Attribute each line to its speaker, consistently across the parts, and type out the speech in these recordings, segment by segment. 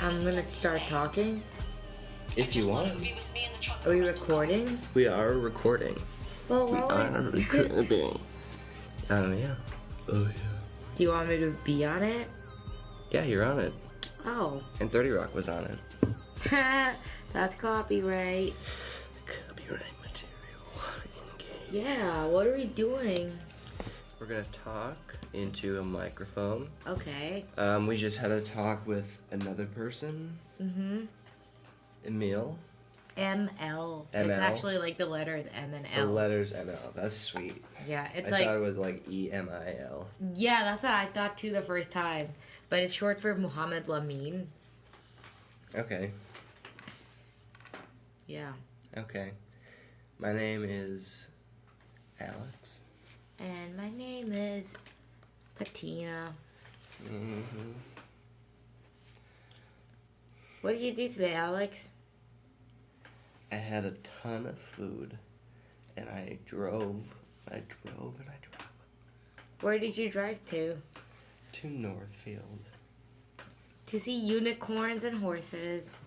Speaker 1: I'm gonna start talking.
Speaker 2: If you want.
Speaker 1: Are we recording?
Speaker 2: We are recording.
Speaker 1: Well,
Speaker 2: We are recording. Yeah. Oh, yeah.
Speaker 1: Do you want me to be on it?
Speaker 2: Yeah, you're on it.
Speaker 1: Oh.
Speaker 2: And 30 Rock was on it.
Speaker 1: That's copyright.
Speaker 2: Copyright material engaged.
Speaker 1: Yeah, what are we doing?
Speaker 2: We're gonna talk into a microphone.
Speaker 1: Okay.
Speaker 2: We just had a talk with another person.
Speaker 1: Mm-hmm.
Speaker 2: Emil.
Speaker 1: ML. It's
Speaker 2: ML.
Speaker 1: actually like the letters M and L.
Speaker 2: The letters ML. That's sweet.
Speaker 1: Yeah, it's
Speaker 2: I thought it was like EMIL.
Speaker 1: Yeah, that's what I thought too the first time. But it's short for Muhammad Lamin.
Speaker 2: Okay.
Speaker 1: Yeah.
Speaker 2: Okay. My name is Alex.
Speaker 1: And my name is Akina.
Speaker 2: Mm-hmm.
Speaker 1: What did you do today, Alex?
Speaker 2: I had a ton of food, and I drove.
Speaker 1: Where did you drive to?
Speaker 2: To Northfield.
Speaker 1: To see unicorns and horses.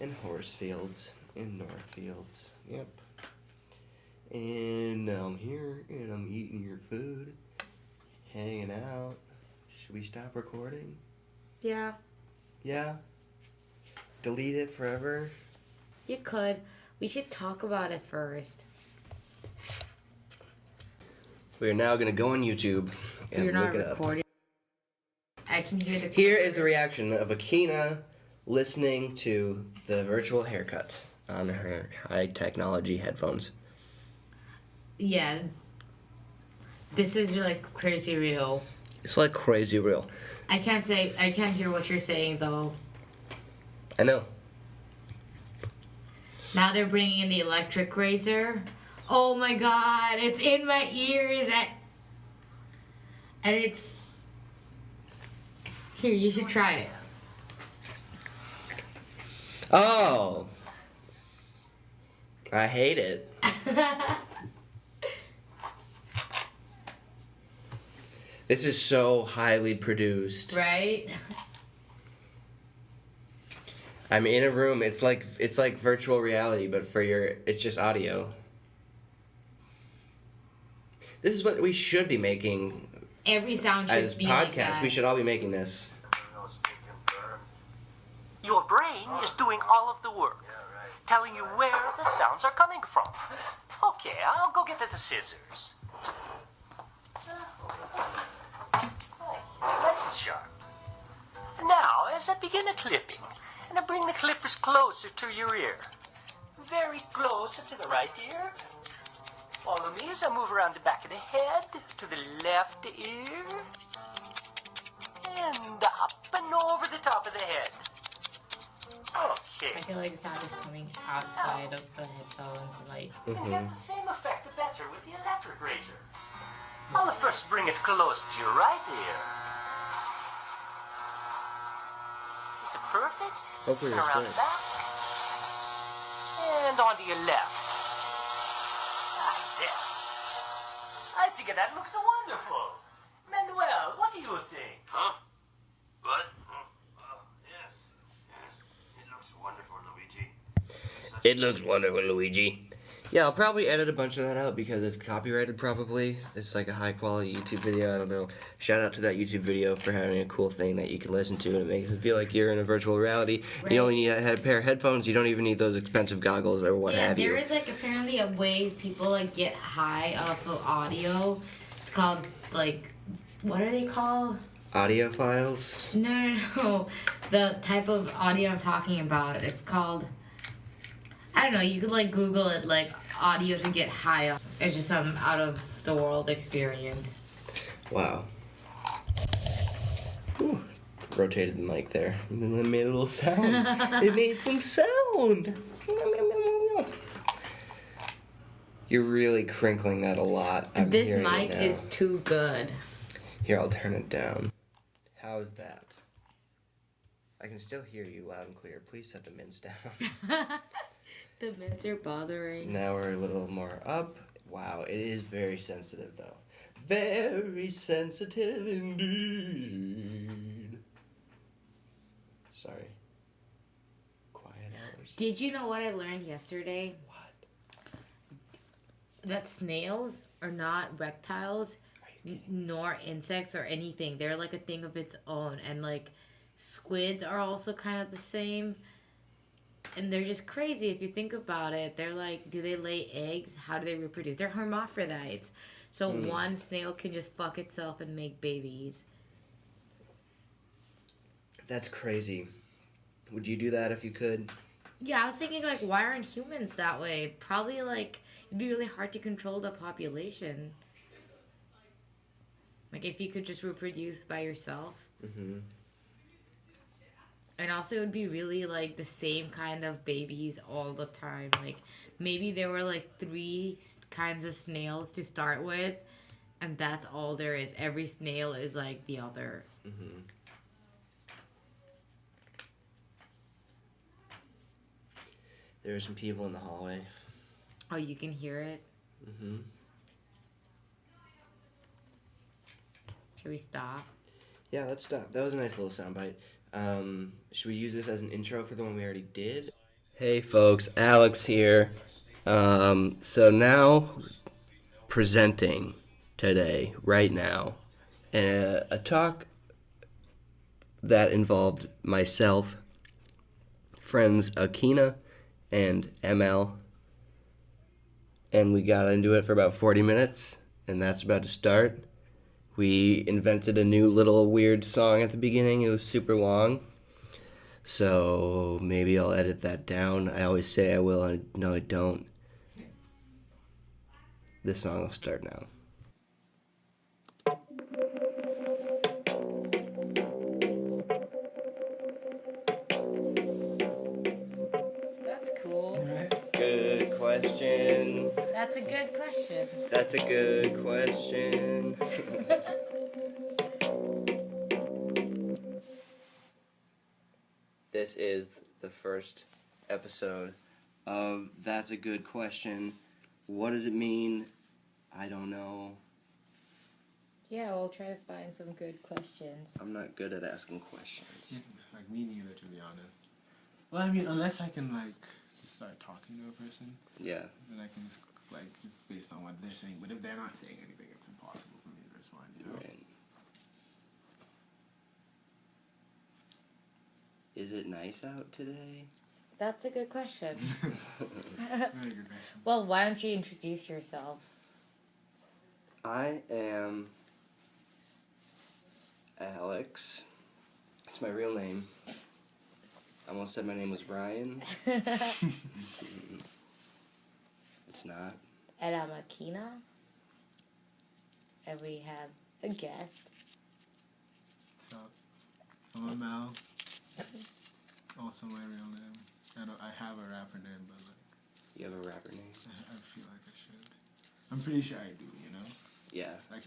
Speaker 2: In Horsefields. In Northfields. Yep. And now I'm here, and I'm eating your food. Hanging out. Should we stop recording?
Speaker 1: Yeah.
Speaker 2: Yeah? Delete it forever?
Speaker 1: You could. We should talk about it first.
Speaker 2: We are now going to go on YouTube and
Speaker 1: You're
Speaker 2: look
Speaker 1: not
Speaker 2: it
Speaker 1: recording. I can hear the
Speaker 2: Here is the reaction of Akina listening to the virtual haircut on her high technology headphones.
Speaker 1: Yeah. This is like crazy real.
Speaker 2: It's like crazy real.
Speaker 1: I can't hear what you're saying though.
Speaker 2: I know.
Speaker 1: Now they're bringing in the electric razor. Oh my god, it's in my ears. And it's... Here, you should try it.
Speaker 2: Oh! I hate it. This is so highly produced.
Speaker 1: Right?
Speaker 2: I'm in a room. It's like virtual reality, but it's just audio. This is what we should be making.
Speaker 1: Every sound should
Speaker 2: as
Speaker 1: be
Speaker 2: podcasts.
Speaker 1: like that.
Speaker 2: We should all be making this.
Speaker 3: Your brain is doing all of the work, telling you where the sounds are coming from. Okay, I'll go get the scissors. Nice and sharp. Now, as I begin the clipping, and I bring the clippers closer to your ear. Very close to the right ear. Follow me as I move around the back of the head, to the left ear, and up and over the top of the head. Okay.
Speaker 1: I feel like the sound is coming outside of the headphones, like...
Speaker 3: You can get the same effect better with the electric razor. I'll first bring it close to your right ear. Is it perfect?
Speaker 2: Hopefully
Speaker 3: And
Speaker 2: it's
Speaker 3: around
Speaker 2: good.
Speaker 3: the back. And onto your left. Like this. I think that looks wonderful. Manuel, what do you think?
Speaker 4: Huh? What? Oh, yes. Yes. It looks wonderful, Luigi.
Speaker 2: It looks wonderful, Luigi. Yeah, I'll probably edit a bunch of that out because it's copyrighted probably. It's like a high quality YouTube video, I don't know. Shout out to that YouTube video for having a cool thing that you can listen to and it makes it feel like you're in a virtual reality.
Speaker 1: Right.
Speaker 2: You only need a pair of headphones, you don't even need those expensive goggles or what have you.
Speaker 1: There is like apparently a ways people like get high off of audio. It's called like, what are they called?
Speaker 2: Audio files?
Speaker 1: No. The type of audio I'm talking about, it's called... I don't know, you could like Google it, like audio to get high off. It's just some out of the world experience.
Speaker 2: Wow. Ooh, rotated the mic there. And then it made a little sound. It made some sound. You're really crinkling that a lot. I'm
Speaker 1: This
Speaker 2: hearing
Speaker 1: mic
Speaker 2: it now.
Speaker 1: is too good.
Speaker 2: Here, I'll turn it down. How's that? I can still hear you loud and clear. Please set the mints down.
Speaker 1: The mints are bothering.
Speaker 2: Now we're a little more up. Wow, it is very sensitive though. Very sensitive indeed. Sorry.
Speaker 1: Did you know what I learned yesterday?
Speaker 2: What?
Speaker 1: That snails are not reptiles, nor insects or anything. They're like a thing of its own. And like squids are also kind of the same. And they're just crazy if you think about it. They're like, do they lay eggs? How do they reproduce? They're hermaphrodites. So one snail can just fuck itself and make babies.
Speaker 2: That's crazy. Would you do that if you could?
Speaker 1: Yeah, I was thinking, like, why aren't humans that way? Probably, like, it'd be really hard to control the population. Like, if you could just reproduce by yourself.
Speaker 2: Mm-hmm.
Speaker 1: And also, it would be really, like, the same kind of babies all the time. Like, maybe there were, like, 3 kinds of snails to start with, and that's all there is. Every snail is, like, the other.
Speaker 2: Mm-hmm. There are some people in the hallway.
Speaker 1: Oh, you can hear it?
Speaker 2: Mm-hmm.
Speaker 1: Should we stop?
Speaker 2: Yeah, let's stop. That was a nice little soundbite. Should we use this as an intro for the one we already did? Hey folks, Alex here. So now, presenting today, right now, a talk that involved myself, friends Akina and ML, and we got into it for about 40 minutes, and that's about to start. We invented a new little weird song at the beginning. It was super long, so maybe I'll edit that down. I always say I will, and no, I don't. This song will start now.
Speaker 1: That's cool.
Speaker 2: Good question.
Speaker 1: That's a good question.
Speaker 2: That's a good question. This is the first episode of That's a Good Question. What does it mean? I don't know.
Speaker 1: Yeah, we'll try to find some good questions.
Speaker 2: I'm not good at asking questions.
Speaker 5: Yeah, like me neither, to be honest. Well, I mean, unless I can like just start talking to a person,
Speaker 2: Yeah.
Speaker 5: then I can just like just based on what they're saying. But if they're not saying anything, it's impossible for me to respond. You know.
Speaker 2: Right. Is it nice out today?
Speaker 1: That's a good question.
Speaker 5: Very good question.
Speaker 1: Well, why don't you introduce yourself?
Speaker 2: I am Alex. It's my real name. I almost said my name was Ryan. It's not.
Speaker 1: And I'm Akina. And we have a guest.
Speaker 5: So, I'm Mal. Also my real name. I have a rapper name, but like
Speaker 2: You have a rapper name?
Speaker 5: I feel like I should. I'm pretty sure I do. You know.
Speaker 2: Yeah.
Speaker 5: Like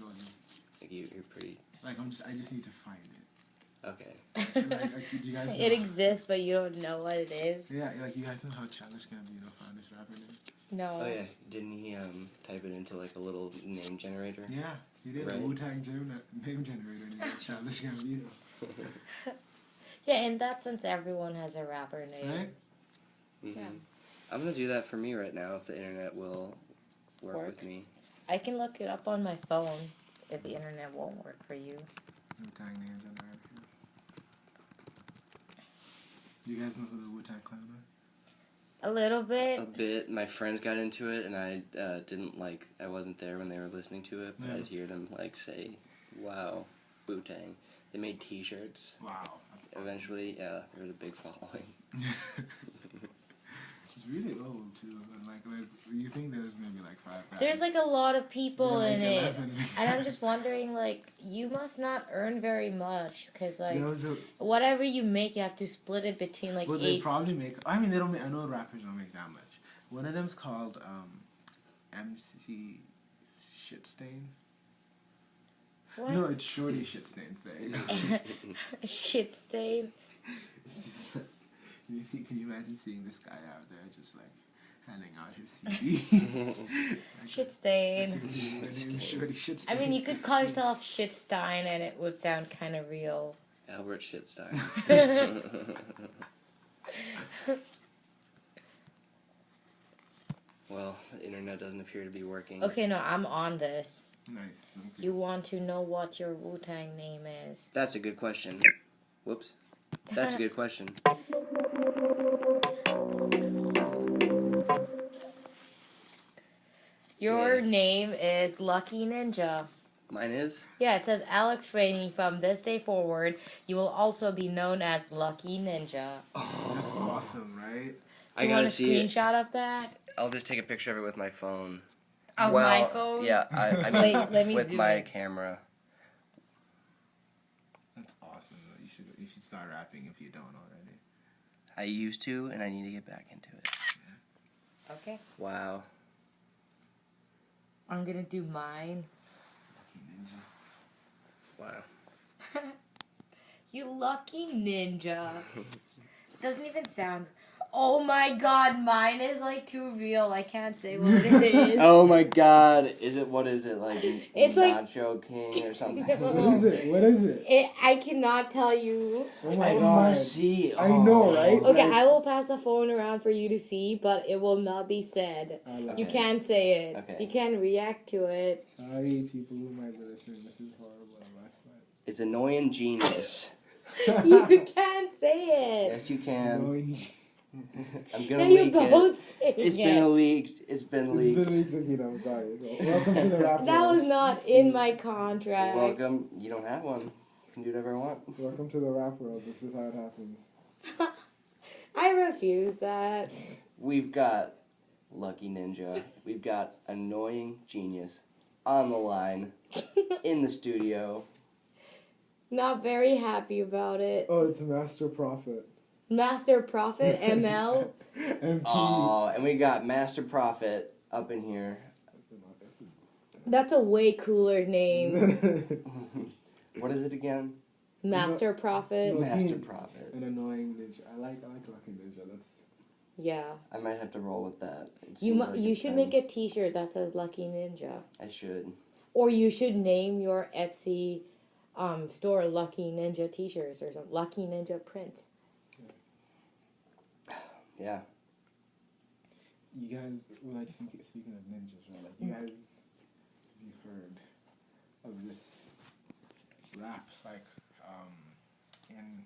Speaker 2: You're pretty.
Speaker 5: like I just need to find it.
Speaker 2: Okay.
Speaker 5: Like, do you guys know
Speaker 1: It exists, but you don't know what it is.
Speaker 5: Yeah, like you guys know how Childish Gambino found his rapper name?
Speaker 1: No.
Speaker 2: Oh yeah. Didn't he type it into like a little name generator?
Speaker 5: Yeah, he did.
Speaker 2: Right.
Speaker 5: A Wu-Tang name generator and he got Childish Gambino.
Speaker 1: Yeah, in that sense, everyone has a rapper name.
Speaker 5: Right?
Speaker 2: Mm-hmm.
Speaker 1: Yeah.
Speaker 2: I'm gonna do that for me right now if the internet will work with me.
Speaker 1: I can look it up on my phone if the internet won't work for you.
Speaker 5: Wu-Tang name generator. Do you guys know who the Wu-Tang Clan are?
Speaker 1: A little bit.
Speaker 2: A bit. My friends got into it, and I didn't like. I wasn't there when they were listening to it, but
Speaker 5: Yeah.
Speaker 2: I'd hear them like say, "Wow, Wu-Tang." They made T-shirts.
Speaker 5: Wow. That's
Speaker 2: Eventually, yeah, there was a big following.
Speaker 5: It's really old too. And like, you think there's maybe like 5 guys?
Speaker 1: There's like a lot of people
Speaker 5: They're, like,
Speaker 1: in it.
Speaker 5: 11.
Speaker 1: And I'm just wondering, like, you must not earn very much. Because, like,
Speaker 5: You know, so,
Speaker 1: whatever you make, you have to split it between, like,
Speaker 5: well, they
Speaker 1: 8.
Speaker 5: probably make. I mean, they don't make. I know rappers don't make that much. One of them's called MC Shitstain.
Speaker 1: What?
Speaker 5: No, it's Shorty Shitstain thing.
Speaker 1: Shit stain.
Speaker 5: Can you imagine seeing this guy out there just like handing out his CDs?
Speaker 1: Shit stain.
Speaker 5: Shorty Shitstain.
Speaker 1: I mean, you could call yourself Shitstein and it would sound kind of real.
Speaker 2: Albert Shitstein. Well, the internet doesn't appear to be working.
Speaker 1: Okay, no, I'm on this.
Speaker 5: Nice. Thank
Speaker 1: You want to know what your Wu-Tang name is?
Speaker 2: That's a good question. Whoops. That's a good question.
Speaker 1: Your
Speaker 2: Yeah.
Speaker 1: name is Lucky Ninja.
Speaker 2: Mine is?
Speaker 1: Yeah, it says Alex Rainey, from this day forward, you will also be known as Lucky Ninja.
Speaker 5: That's awesome, right?
Speaker 2: I
Speaker 1: You want
Speaker 2: gotta
Speaker 1: a
Speaker 2: see it.
Speaker 1: screenshot of that?
Speaker 2: I'll just take a picture of it with my phone.
Speaker 1: Of my phone?
Speaker 2: Yeah, I mean,
Speaker 1: Wait, let me
Speaker 2: with
Speaker 1: zoom
Speaker 2: my
Speaker 1: in.
Speaker 2: camera.
Speaker 5: That's awesome. You should start rapping if you don't already.
Speaker 2: I used to, and I need to get back into it.
Speaker 1: Okay.
Speaker 2: Wow.
Speaker 1: I'm gonna do mine.
Speaker 5: Lucky Ninja.
Speaker 2: Wow.
Speaker 1: You lucky ninja. Doesn't even sound. Oh my god, mine is like too real. I can't say what it is.
Speaker 2: Oh my god. What is it, like
Speaker 1: It's like-
Speaker 2: Nacho King or something?
Speaker 5: What is it? What is it?
Speaker 1: I cannot tell you.
Speaker 5: Oh my
Speaker 2: I
Speaker 5: god.
Speaker 2: must see.
Speaker 5: I know, right?
Speaker 1: Okay,
Speaker 5: Like-
Speaker 1: I will pass the phone around for you to see, but it will not be said.
Speaker 5: I love
Speaker 1: You
Speaker 2: Okay.
Speaker 1: can't say it.
Speaker 2: Okay.
Speaker 1: You can react to it.
Speaker 5: Sorry, people who might be listening. This is horrible.
Speaker 2: It's annoying genius.
Speaker 1: You can't say it.
Speaker 2: Yes, you can.
Speaker 5: Annoying.
Speaker 2: I'm
Speaker 1: Now
Speaker 2: gonna
Speaker 1: you're
Speaker 2: leak
Speaker 1: both
Speaker 2: it.
Speaker 1: saying
Speaker 2: It's
Speaker 1: it.
Speaker 2: been leaked. It's been
Speaker 5: It's
Speaker 2: leaked.
Speaker 5: been leaked, Akina. I'm sorry. Welcome to the rap
Speaker 1: That
Speaker 5: world.
Speaker 1: was not in my contract.
Speaker 2: Welcome. You don't have one. You can do whatever I want.
Speaker 5: Welcome to the rap world. This is how it happens.
Speaker 1: I refuse that.
Speaker 2: We've got Lucky Ninja. We've got Annoying Genius on the line in the studio.
Speaker 1: Not very happy about it.
Speaker 5: Oh, it's Master Prophet.
Speaker 1: Master Prophet, ML.
Speaker 5: MP.
Speaker 2: Oh, and we got Master Prophet up in here.
Speaker 1: That's a way cooler name.
Speaker 2: What is it again?
Speaker 1: Master Prophet.
Speaker 5: No.
Speaker 2: Master Prophet.
Speaker 5: An annoying ninja. I like Lucky Ninja. That's
Speaker 1: Yeah.
Speaker 2: I might have to roll with that. It
Speaker 1: You
Speaker 2: seems like
Speaker 1: you
Speaker 2: it's
Speaker 1: should
Speaker 2: been-
Speaker 1: make a T-shirt that says Lucky Ninja,
Speaker 2: I should.
Speaker 1: or you should name your Etsy store Lucky Ninja T-shirts or something. Lucky Ninja Print.
Speaker 2: Yeah.
Speaker 5: you guys. Well, speaking of ninjas, right? Like, you guys, have you heard of this rap like in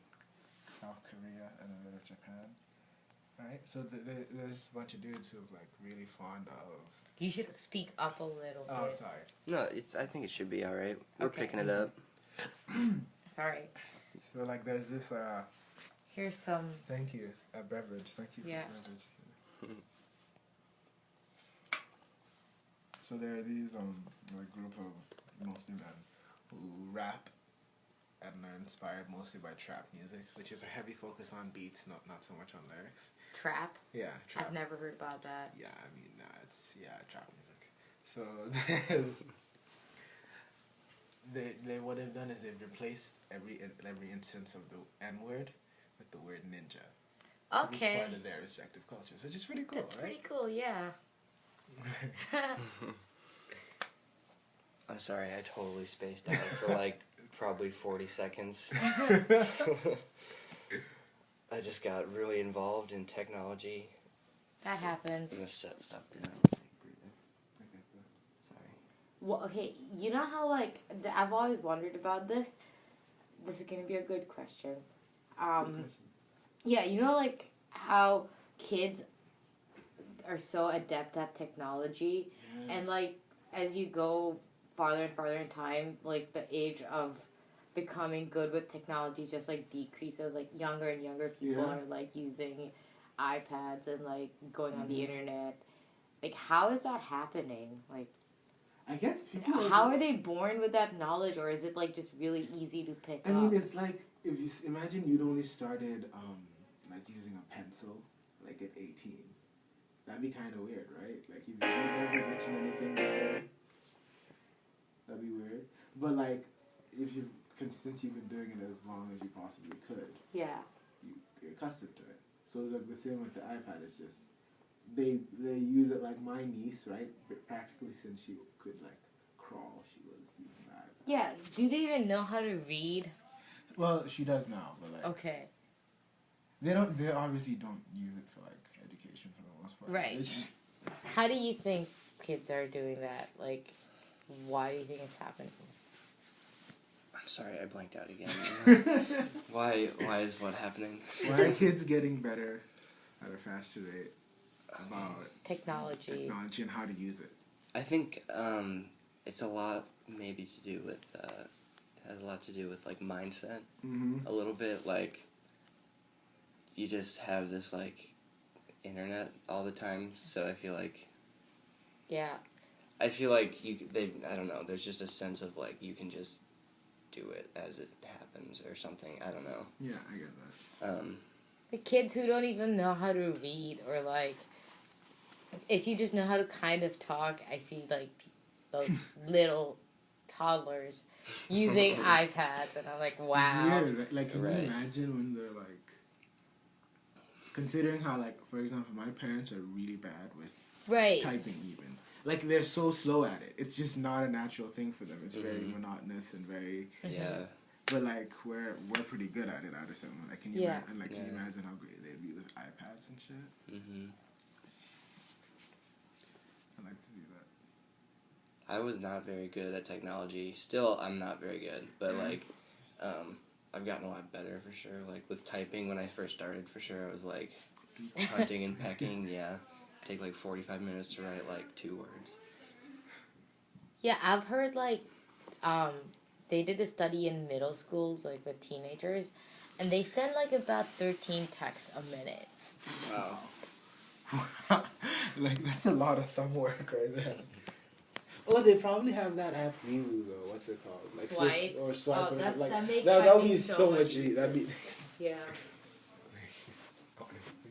Speaker 5: South Korea and a bit of Japan? Right. So there's a bunch of dudes who are like really fond of.
Speaker 1: You should speak up a little
Speaker 5: Oh,
Speaker 1: bit.
Speaker 5: sorry.
Speaker 2: No, I think it should be all right. We're
Speaker 1: Okay.
Speaker 2: picking it up.
Speaker 1: Sorry.
Speaker 5: So like, there's this.
Speaker 1: Here's some.
Speaker 5: Thank you. A beverage. Thank you for
Speaker 1: Yeah.
Speaker 5: the beverage. So there are these a group of mostly men who rap and are inspired mostly by trap music, which is a heavy focus on beats, not so much on lyrics.
Speaker 1: Trap.
Speaker 5: Yeah, trap.
Speaker 1: I've never heard about that.
Speaker 5: Yeah, I mean, it's trap music. So there's they what they've done is they've replaced every instance of the N word with the word ninja. 'Cause
Speaker 1: Okay.
Speaker 5: It's part of their respective cultures, which is pretty cool,
Speaker 1: That's
Speaker 5: right?
Speaker 1: pretty cool, yeah.
Speaker 2: I'm sorry, I totally spaced out for like probably 40 seconds. I just got really involved in technology.
Speaker 1: That happens.
Speaker 2: I'm gonna set stuff down. Sorry.
Speaker 1: Well, okay, you know how, like, I've always wondered about this? This is gonna be a good question. Yeah, you know, like, how kids are so adept at technology, and, like, as you go farther and farther in time, like, the age of becoming good with technology just, like, decreases. Like, younger and younger people are, like, using iPads and, like, going on the internet. Like, how is that happening? Like,
Speaker 5: I guess people.
Speaker 1: how are they born with that knowledge, or is it, like, just really easy to pick
Speaker 5: I
Speaker 1: up?
Speaker 5: mean, it's like if you imagine you'd only started like using a pencil like at 18. That'd be kind of weird, right? Like if you've never written anything before, that'd be weird. But like if you since you've been doing it as long as you possibly could,
Speaker 1: Yeah.
Speaker 5: you're accustomed to it. So like the same with the iPad, it's just they use it like my niece, right? But practically since she could like crawl, she was using the iPad.
Speaker 1: Yeah, do they even know how to read?
Speaker 5: Well, she does now, but like
Speaker 1: Okay.
Speaker 5: they obviously don't use it for like education for the most part.
Speaker 1: Right.
Speaker 5: It's just
Speaker 1: How do you think kids are doing that? Like, why do you think it's happening?
Speaker 2: I'm sorry, I blanked out again. Why is what happening?
Speaker 5: Why are kids getting better at a faster rate about
Speaker 1: Technology.
Speaker 5: and how to use it?
Speaker 2: I think it's a lot maybe to do with it has a lot to do with like mindset.
Speaker 5: Mm-hmm.
Speaker 2: A little bit like you just have this like internet all the time, so I feel like
Speaker 1: Yeah.
Speaker 2: I don't know, there's just a sense of like you can just do it as it happens or something. I don't know.
Speaker 5: Yeah, I get that.
Speaker 1: The kids who don't even know how to read, or like, if you just know how to kind of talk, I see like those little toddlers using iPads, and I'm like, wow.
Speaker 5: It's weird, right? Like, can
Speaker 2: Right.
Speaker 5: you imagine when they're like, considering how, like, for example, my parents are really bad with
Speaker 1: Right.
Speaker 5: typing even. Like, they're so slow at it. It's just not a natural thing for them. It's very
Speaker 2: Mhm.
Speaker 5: monotonous and very...
Speaker 2: Yeah.
Speaker 5: But, like, we're pretty good at it, I would say. Like, can you,
Speaker 1: Yeah.
Speaker 5: can you
Speaker 2: Yeah.
Speaker 5: imagine how great they'd be with iPads and shit?
Speaker 2: Mhm.
Speaker 5: I'd like to see that.
Speaker 2: I was not very good at technology. Still, I'm not very good, but like, I've gotten a lot better for sure. Like with typing, when I first started, for sure, I was like hunting and pecking. Yeah, take like 45 minutes to write like 2 words.
Speaker 1: Yeah, I've heard like, they did a study in middle schools, like with teenagers, and they send like about 13 texts a minute.
Speaker 2: Wow.
Speaker 5: Like, that's a lot of thumb work right there. Oh, they probably have that app Reelu though. What's it called? Like
Speaker 1: Swipe?
Speaker 5: or swipe
Speaker 1: Oh,
Speaker 5: or
Speaker 1: that-
Speaker 5: something. Like,
Speaker 1: that makes
Speaker 5: that would
Speaker 1: typing
Speaker 5: be
Speaker 1: so
Speaker 5: so
Speaker 1: much
Speaker 5: much easier. That'd be
Speaker 1: Yeah.
Speaker 5: honestly.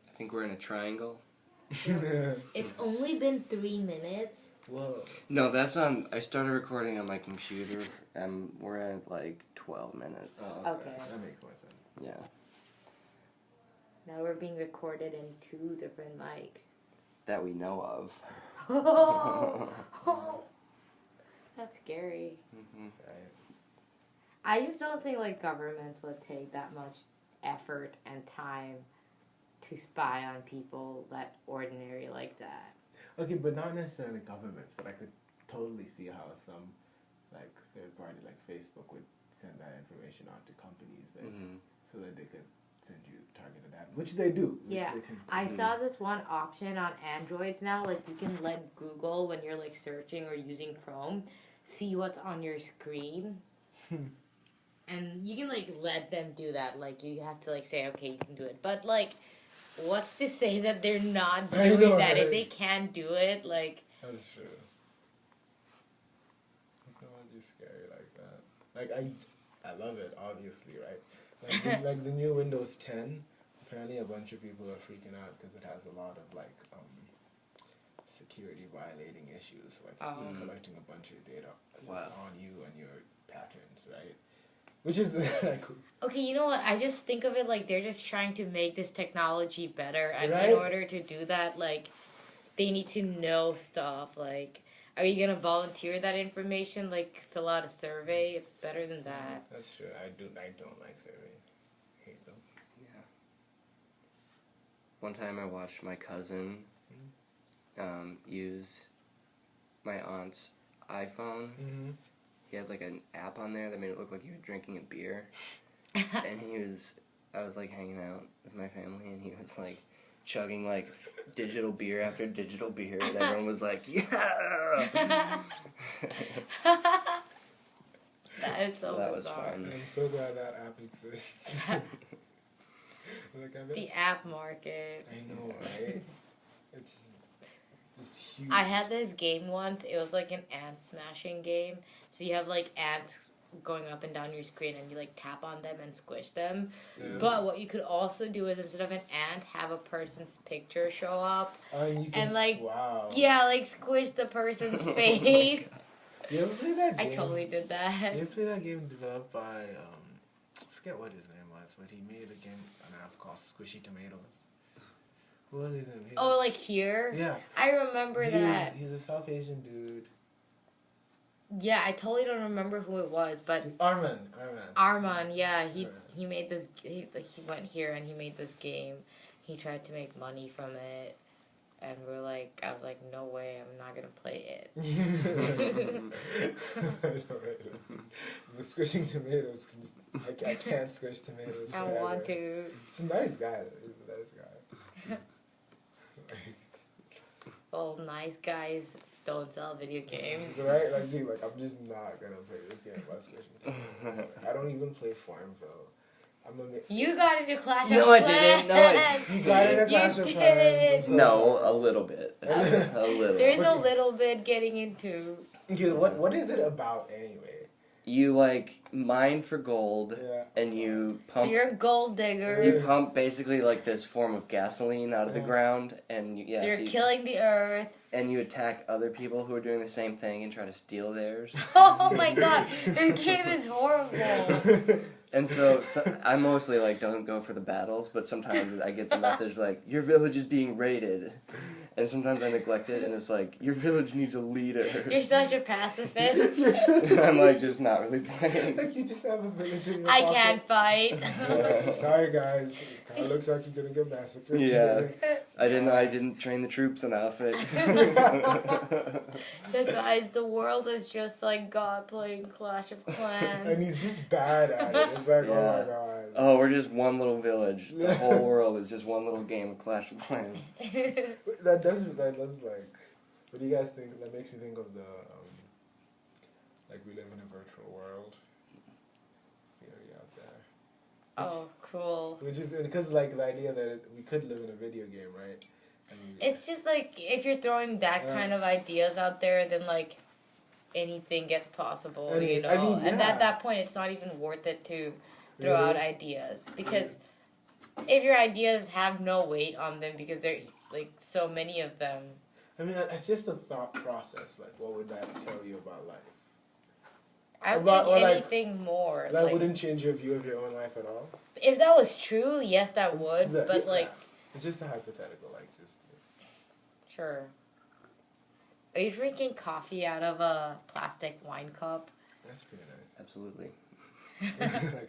Speaker 2: I think we're in a triangle.
Speaker 1: It's only been 3 minutes.
Speaker 5: Whoa.
Speaker 2: No, that's on. I started recording on my computer, and we're at like 12 minutes.
Speaker 5: Oh,
Speaker 1: Okay.
Speaker 5: That makes more sense.
Speaker 2: Yeah,
Speaker 1: Now we're being recorded in 2 different mics.
Speaker 2: that we know of.
Speaker 1: That's scary.
Speaker 2: Mm-hmm.
Speaker 5: Right.
Speaker 1: I just don't think like governments would take that much effort and time to spy on people that ordinary like that.
Speaker 5: Okay, but not necessarily governments, but I could totally see how some, like, third party, like Facebook, would send that information out to companies that,
Speaker 2: Mm-hmm.
Speaker 5: so that they could send you targeted ads, which they do. Which
Speaker 1: Yeah,
Speaker 5: they tend to
Speaker 1: I
Speaker 5: do.
Speaker 1: saw this one option on Androids now, like you can let Google, when you're like searching or using Chrome, see what's on your screen. And you can like let them do that. Like you have to like say, okay, you can do it. But like, what's to say that they're not
Speaker 5: I
Speaker 1: doing
Speaker 5: know,
Speaker 1: that? If
Speaker 5: right?
Speaker 1: they can't do it, like,
Speaker 5: That's true. Technology's scary like that. Like, I love it, obviously, right? Like, like the new Windows 10, apparently a bunch of people are freaking out because it has a lot of, like, security violating issues. Like, it's
Speaker 1: Oh.
Speaker 5: collecting a bunch of data
Speaker 2: Wow.
Speaker 5: on you and your patterns, right? Which is, like,
Speaker 1: okay, you know what? I just think of it like they're just trying to make this technology better, and
Speaker 5: Right?
Speaker 1: in order to do that, like, they need to know stuff. Like, are you gonna volunteer that information? Like, fill out a survey. It's better than that.
Speaker 5: that's true. I don't like surveys. Hate them.
Speaker 2: Yeah. One time I watched my cousin use my aunt's iPhone.
Speaker 5: Mm-hmm.
Speaker 2: He had like an app on there that made it look like he was drinking a beer. And I was like hanging out with my family, and he was like chugging like digital beer after digital beer, and everyone was like, yeah!
Speaker 1: That is so
Speaker 2: That was
Speaker 1: bizarre.
Speaker 2: fun.
Speaker 5: I'm so glad that app exists. Like, I bet
Speaker 1: The app market.
Speaker 5: I know, right? It's huge.
Speaker 1: I had this game once. It was like an ant smashing game. So you have like ants going up and down your screen, and you like tap on them and squish them.
Speaker 5: Yeah.
Speaker 1: But what you could also do is, instead of an ant, have a person's picture show up.
Speaker 5: And you can
Speaker 1: and, like,
Speaker 5: wow.
Speaker 1: Yeah, like squish the person's face.
Speaker 5: You ever play that
Speaker 1: I
Speaker 5: game?
Speaker 1: totally did that.
Speaker 5: You ever play that game developed by I forget what his name was, but he made a game, an app called Squishy Tomatoes. What was his name? He
Speaker 1: Oh,
Speaker 5: was-
Speaker 1: like here?
Speaker 5: yeah.
Speaker 1: I remember that.
Speaker 5: He's a South Asian dude.
Speaker 1: Yeah, I totally don't remember who it was, but
Speaker 5: Arman.
Speaker 1: yeah, he made this. He went here and he made this game. He tried to make money from it, and I was like, no way, I'm not gonna play it.
Speaker 5: The squishing tomatoes. I can't squish tomatoes.
Speaker 1: I
Speaker 5: forever.
Speaker 1: want to.
Speaker 5: It's a nice guy. He's a nice guy.
Speaker 1: Well, nice guys don't sell video games.
Speaker 5: Right? Like, dude, I'm just not gonna play this game about squishing tomatoes. I don't even play Farmville.
Speaker 1: You got into Clash of
Speaker 2: No, I
Speaker 1: Clans.
Speaker 2: didn't. No, I
Speaker 5: You got into Clash of Clans.
Speaker 2: No, a little bit. A little.
Speaker 1: There's a little bit getting into.
Speaker 5: Okay, what is it about anyway?
Speaker 2: You mine for gold, and you
Speaker 1: So
Speaker 2: pump.
Speaker 1: you're a gold digger.
Speaker 2: You pump basically this form of gasoline out of the ground, and
Speaker 1: So you're killing the earth.
Speaker 2: And you attack other people who are doing the same thing and try to steal theirs.
Speaker 1: Oh my god, this game is horrible.
Speaker 2: And so I mostly don't go for the battles, but sometimes I get the message your village is being raided. And sometimes I neglect it, and it's your village needs a leader.
Speaker 1: You're such a pacifist.
Speaker 2: I'm just not really playing.
Speaker 5: You just have a village in your
Speaker 1: I
Speaker 5: pocket.
Speaker 1: can't fight.
Speaker 5: Sorry guys, it kind of looks like you're gonna get massacred.
Speaker 2: Yeah, I didn't train the troops enough.
Speaker 1: The guys, the world is just like God playing Clash of Clans.
Speaker 5: And he's just bad at it. It's oh my god.
Speaker 2: Oh, we're just one little village. The whole world is just one little game of Clash of Clans.
Speaker 5: That does what do you guys think? That makes me think of the we live in a virtual world theory out there.
Speaker 1: Oh, cool.
Speaker 5: Which is because the idea that we could live in a video game, right?
Speaker 1: It's just if you're throwing that kind of ideas out there, then anything gets possible, you know. And at that point, it's not even worth it to throw out ideas, because if your ideas have no weight on them because there so many of them.
Speaker 5: I mean, it's just a thought process. What would that tell you about life?
Speaker 1: I don't think anything more.
Speaker 5: That wouldn't change your view of your own life at all?
Speaker 1: If that was true, yes, that would. But
Speaker 5: it's just a hypothetical,
Speaker 1: Sure. Are you drinking coffee out of a plastic wine cup?
Speaker 5: That's pretty nice.
Speaker 2: Absolutely.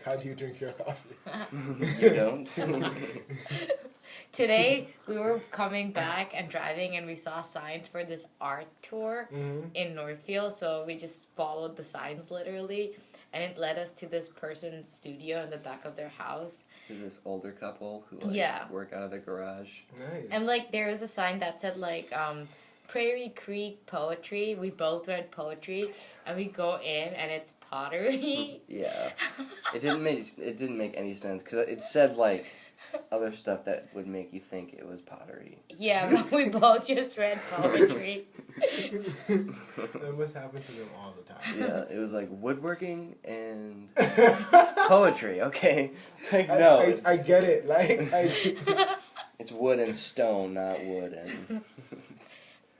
Speaker 5: How do you drink your coffee?
Speaker 2: You don't?
Speaker 1: Today, we were coming back and driving, and we saw signs for this art tour in Northfield, so we just followed the signs, literally, and it led us to this person's studio in the back of their house.
Speaker 2: There's this older couple who, work out of their garage.
Speaker 5: Nice.
Speaker 1: And, there was a sign that said, Prairie Creek Poetry. We both read poetry, and we go in, and it's pottery.
Speaker 2: Yeah. It didn't make any sense, because it said, other stuff that would make you think it was pottery.
Speaker 1: Yeah, but we both just read poetry.
Speaker 5: That must happen to them all the time.
Speaker 2: Yeah, it was woodworking and poetry, okay? No.
Speaker 5: I get it.
Speaker 2: It's wood and stone, not wood and...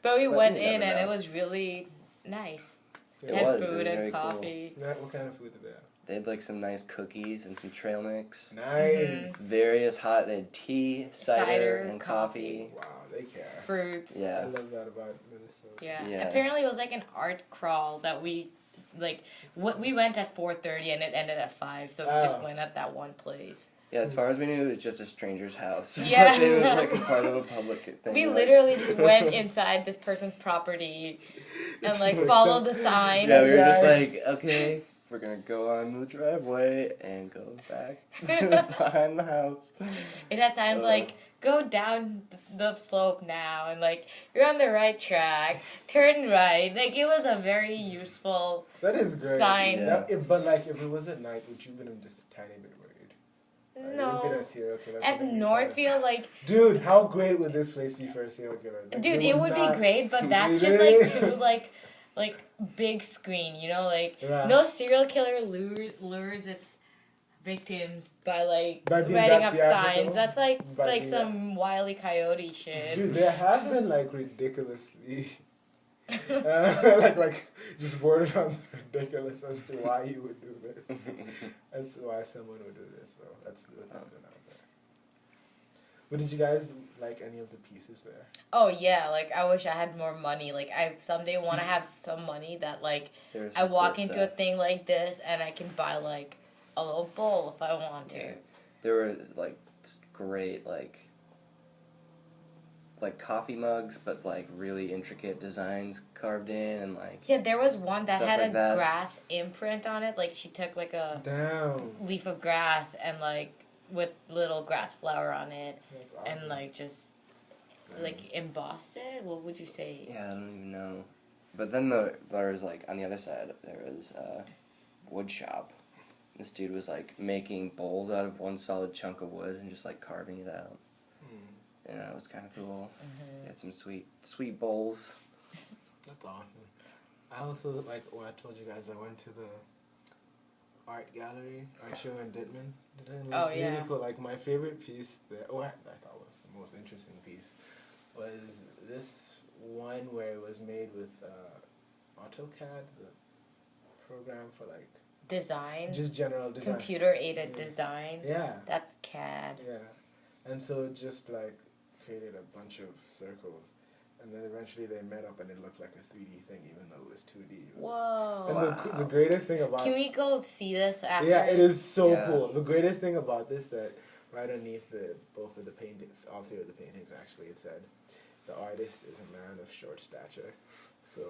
Speaker 1: But we went in, and it was really nice.
Speaker 2: It
Speaker 1: had
Speaker 2: was.
Speaker 1: food
Speaker 2: It was
Speaker 1: and
Speaker 2: very
Speaker 1: coffee.
Speaker 5: Cool. What kind of food did they have?
Speaker 2: They had some nice cookies and some trail mix.
Speaker 5: Nice.
Speaker 2: Various hot. They had tea, cider and coffee.
Speaker 5: Wow, they care.
Speaker 1: Fruits.
Speaker 2: Yeah.
Speaker 5: I love that about Minnesota.
Speaker 1: Yeah. Apparently, it was an art crawl that we we went at 4:30 and it ended at 5, so we just went at that one place.
Speaker 2: Yeah, as far as we knew, it was just a stranger's house.
Speaker 1: Yeah.
Speaker 2: It was a part of a public thing.
Speaker 1: We literally just went inside this person's property and followed the signs.
Speaker 2: Yeah, we were just okay, we're gonna go on the driveway and go back behind the house.
Speaker 1: It had signs go down the slope now, and you're on the right track, turn right. It was a very useful
Speaker 5: That is great.
Speaker 1: sign.
Speaker 2: Yeah.
Speaker 5: But if it was at night, would you have been just a tiny bit worried?
Speaker 1: No.
Speaker 5: Been a serial killer
Speaker 1: At Northfield,
Speaker 5: dude, how great would this place be for a serial killer?
Speaker 1: Dude, it would be great, but that's just too big screen, you know, no serial killer lures its victims by
Speaker 5: being
Speaker 1: writing
Speaker 5: that
Speaker 1: up
Speaker 5: theatrical?
Speaker 1: signs. That's some Wile E. Coyote shit.
Speaker 5: Dude, there have been ridiculously just bordered on ridiculous as to why you would do this. As to why someone would do this, though. That's been out there. But did you guys like any of the pieces there?
Speaker 1: Oh yeah, like I wish I had more money. Like I someday want to have some money that like
Speaker 2: There's
Speaker 1: I
Speaker 2: some
Speaker 1: walk
Speaker 2: cool
Speaker 1: into
Speaker 2: stuff.
Speaker 1: a thing like this and I can buy like a little bowl if I want to.
Speaker 2: Yeah. There were like great like coffee mugs, but like really intricate designs carved in and like.
Speaker 1: Yeah, there was one that
Speaker 2: Stuff
Speaker 1: had
Speaker 2: like
Speaker 1: a
Speaker 2: that.
Speaker 1: grass imprint on it. Like she took like a
Speaker 5: Damn.
Speaker 1: leaf of grass and like with little grass flower on it
Speaker 5: That's awesome.
Speaker 1: and like just like embossed it. What would you say?
Speaker 2: Yeah, I don't even know. But then there was like on the other side there was a wood shop. This dude was like making bowls out of one solid chunk of wood and just like carving it out. Yeah, it was kind of cool.
Speaker 1: Mm-hmm.
Speaker 2: He had some sweet bowls.
Speaker 5: That's awesome. I also, like, when I told you guys, I went to the art show in Dittman. It was really
Speaker 1: yeah.
Speaker 5: cool. Like, my favorite piece that I thought was the most interesting piece was this one where it was made with AutoCAD, the program for, like,
Speaker 1: Design.
Speaker 5: just general design.
Speaker 1: Computer aided design.
Speaker 5: Yeah.
Speaker 1: That's CAD.
Speaker 5: Yeah. And so it just, like, created a bunch of circles. And then eventually they met up and it looked like a 3D thing, even though it was 2D. It was,
Speaker 1: Whoa.
Speaker 5: and the greatest thing about
Speaker 1: Can we go see this after?
Speaker 5: yeah, it is so
Speaker 2: Yeah.
Speaker 5: cool. The greatest thing about this that right underneath both of the paintings, all three of the paintings actually, it said, the artist is a man of short stature. So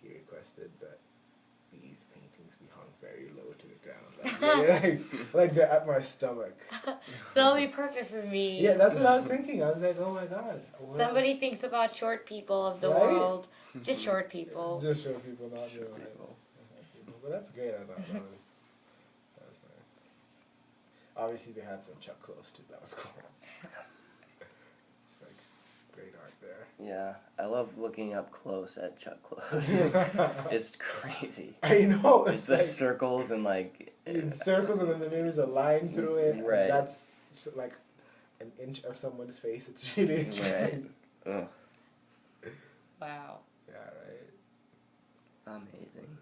Speaker 5: he requested that these paintings be hung very low to the ground, like they're at my stomach.
Speaker 1: So it'll be perfect for me.
Speaker 5: Yeah, that's what I was thinking. I was like, oh my god. what-
Speaker 1: Somebody thinks about short people of the
Speaker 5: Right?
Speaker 1: world. Just short people.
Speaker 5: Just show people, not real height.
Speaker 2: People.
Speaker 5: But that's great. I thought that was nice. Obviously, they had some Chuck clothes too. That was cool. Just like great art there.
Speaker 2: Yeah, I love looking up close at Chuck clothes. It's crazy.
Speaker 5: I know.
Speaker 2: Just
Speaker 5: It's
Speaker 2: the
Speaker 5: like
Speaker 2: circles and like.
Speaker 5: in circles, and then maybe there's a line through it. and
Speaker 2: Right.
Speaker 5: that's like an inch of someone's face. It's really interesting.
Speaker 2: Right. Ugh,
Speaker 1: Wow.
Speaker 5: Yeah. Right.
Speaker 2: amazing.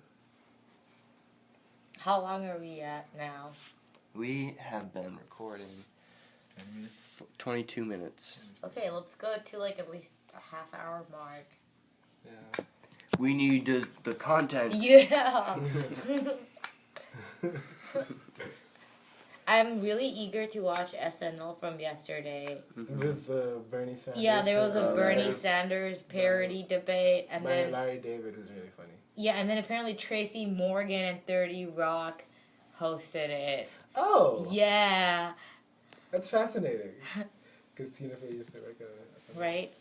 Speaker 1: How long are we at now?
Speaker 2: We have been recording 22 minutes.
Speaker 1: Okay, let's go to like at least a half hour mark.
Speaker 5: Yeah.
Speaker 2: We need the content.
Speaker 1: Yeah. I'm really eager to watch SNL from yesterday.
Speaker 5: With Bernie Sanders.
Speaker 1: Yeah, there was a Bernie
Speaker 5: Larry-
Speaker 1: Sanders parody debate, and
Speaker 5: by
Speaker 1: then
Speaker 5: Larry David, who's really funny.
Speaker 1: yeah, and then apparently Tracy Morgan and 30 Rock hosted it.
Speaker 5: Oh.
Speaker 1: Yeah,
Speaker 5: That's fascinating. Because Tina Fey used to work at it.
Speaker 1: right.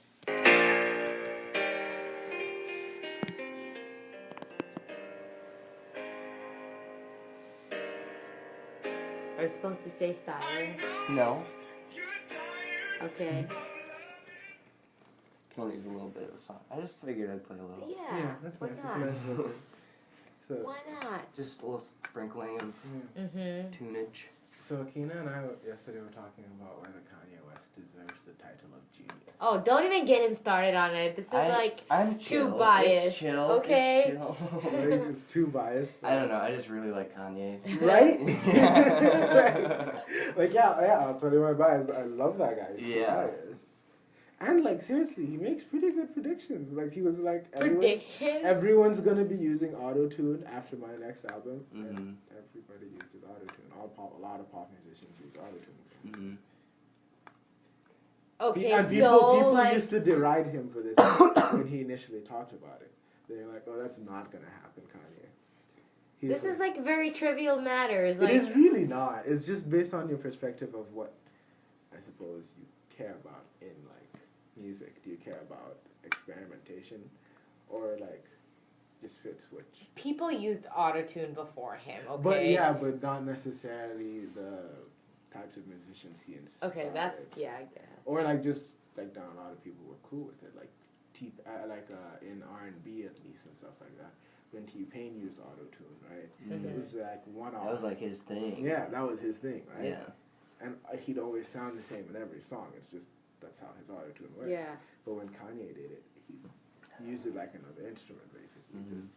Speaker 1: Are we supposed to say silent?
Speaker 2: No.
Speaker 1: Okay.
Speaker 2: Can only use a little bit of a song. I just figured I'd play a little.
Speaker 1: Yeah.
Speaker 5: That's
Speaker 1: why
Speaker 5: nice. It's
Speaker 1: not?
Speaker 5: a nice little thing. So,
Speaker 1: Why not?
Speaker 2: Just a little sprinkling of
Speaker 1: Mm-hmm.
Speaker 2: tunage.
Speaker 5: so Akina and I yesterday were talking about whether Kanye West deserves the title of genius.
Speaker 1: Oh, don't even get him started on it. This is
Speaker 2: I'm
Speaker 1: too
Speaker 2: chill.
Speaker 1: biased,
Speaker 2: It's chill.
Speaker 1: okay?
Speaker 2: It's chill.
Speaker 5: Like, it's too biased.
Speaker 2: I don't know. I just really like Kanye.
Speaker 5: Right?
Speaker 2: Yeah.
Speaker 5: Like, yeah, I'll tell you my bias. I love that guy. He's
Speaker 2: Yeah.
Speaker 5: hilarious. And, like, seriously, he makes pretty good predictions. Like, he was like,
Speaker 1: predictions.
Speaker 5: everyone's going to be using auto-tune after my next album.
Speaker 2: Mhm.
Speaker 5: And everybody uses auto-tune. A lot of pop musicians use auto-tune.
Speaker 2: Mhm.
Speaker 1: Okay,
Speaker 5: And
Speaker 1: so
Speaker 5: people
Speaker 1: like,
Speaker 5: used to deride him for this when he initially talked about it. They're like, "Oh, that's not gonna happen, Kanye."
Speaker 1: this is like very trivial matters.
Speaker 5: It
Speaker 1: Like,
Speaker 5: is really not. It's just based on your perspective of what I suppose you care about in like music. Do you care about experimentation, or like just fits which?
Speaker 1: people used autotune before him. Okay.
Speaker 5: But yeah, but not necessarily the types of musicians he inspired.
Speaker 1: Okay, that yeah, I guess.
Speaker 5: Or like just like down a lot of people were cool with it, like in R&B at least and stuff like that. When T-Pain used auto-tune, right?
Speaker 1: Mhm.
Speaker 5: It was like one off.
Speaker 2: That was like his thing.
Speaker 5: Yeah, that was his thing, right?
Speaker 2: Yeah.
Speaker 5: And he'd always sound the same in every song. It's just that's how his auto-tune worked.
Speaker 1: Yeah.
Speaker 5: But when Kanye did it, he used it like another instrument, basically.
Speaker 2: Mhm.
Speaker 5: Just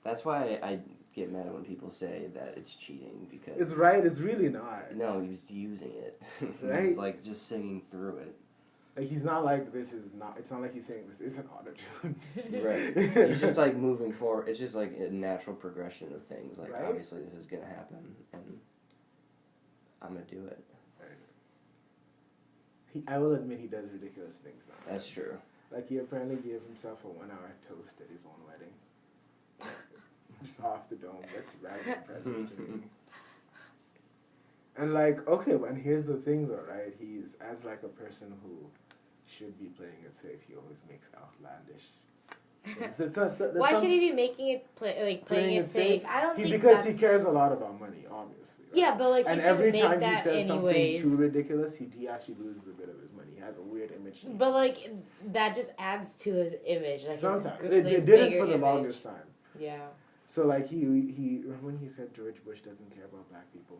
Speaker 2: That's why I get mad when people say that it's cheating because
Speaker 5: It's right. It's really not.
Speaker 2: No, he's using it.
Speaker 5: Right?
Speaker 2: He's like just singing through it.
Speaker 5: Like he's not like this is not. It's not like he's saying this isn't auto-tuned.
Speaker 2: Right. He's just like moving forward. It's just like a natural progression of things. Like
Speaker 5: Right?
Speaker 2: obviously this is gonna happen, and I'm gonna do it.
Speaker 5: I will admit he does ridiculous things now.
Speaker 2: That's true.
Speaker 5: Like he apparently gave himself a 1-hour toast at his own wedding. Just off the dome. That's rather impressive to me. And like, okay, and here's the thing though, right? He's, as like a person who should be playing it safe, he always makes outlandish things.
Speaker 1: Why should he be making it playing it safe? I don't think
Speaker 5: because
Speaker 1: that's...
Speaker 5: he cares a lot about money, obviously. Right?
Speaker 1: Yeah, but like,
Speaker 5: and
Speaker 1: he's
Speaker 5: every
Speaker 1: gonna
Speaker 5: time
Speaker 1: make
Speaker 5: he
Speaker 1: that
Speaker 5: says
Speaker 1: anyways.
Speaker 5: something too ridiculous, he actually loses a bit of his money. He has a weird image.
Speaker 1: But like, that just adds to his image. Like,
Speaker 5: sometimes
Speaker 1: his,
Speaker 5: it
Speaker 1: his
Speaker 5: did it
Speaker 1: bigger
Speaker 5: for the
Speaker 1: image.
Speaker 5: longest time.
Speaker 1: Yeah.
Speaker 5: So like he when he said George Bush doesn't care about black people.